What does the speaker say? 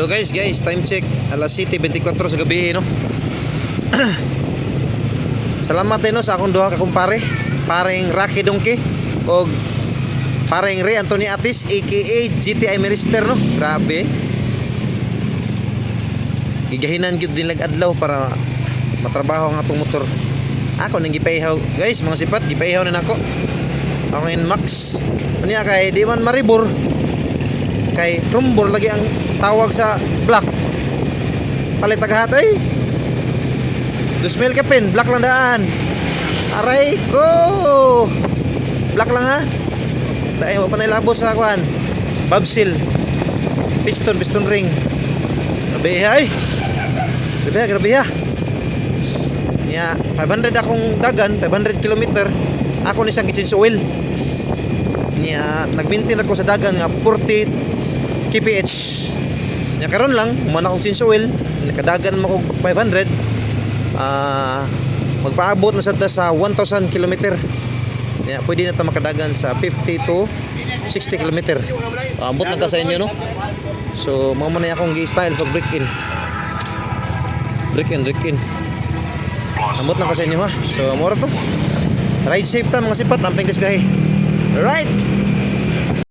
So guys, time check alas 7:24 sa gabi, no. Salamat no sa akong duha ka kumpare, paring Rocky Donkey og paring Ray Anthony Atis aka GTI Minister, no. Grabe. Gigahinan gyud din adlaw para matrabaho ang atong motor. Ako nang gipaihaw, guys, mga sipat gipaihaw na nako. Ako ngayon Max. Unya kay di man maribor. Kay rumbor lagi ang tawag sa black. Palit tagahat ay. 2,000 ka pin, black lang daan. Aray ko. Black lang ha. Dahil mo pa nailabot sa kuan. Bobsil. Piston ring. Grabe ay. Grabe ha. Ya, 500 akong dagan, 500 kilometer. Ako ni sang kitchen oil. Nya nagmaintain ako sa dagan nga 40 kph. Nya karon lang man ako change oil, nakadagan mo ko 500. Magpaabot na sa 1,000 kilometer. Nya pwede na ta makadagan sa 50 to 60 kilometer. Abot lang ka sa inyo, no. So mao man akong gi-style pag break in. Amot lang ka sa inyo ha. So mora to. Ride safe ta mga sipat, amping kas biyahe. Right.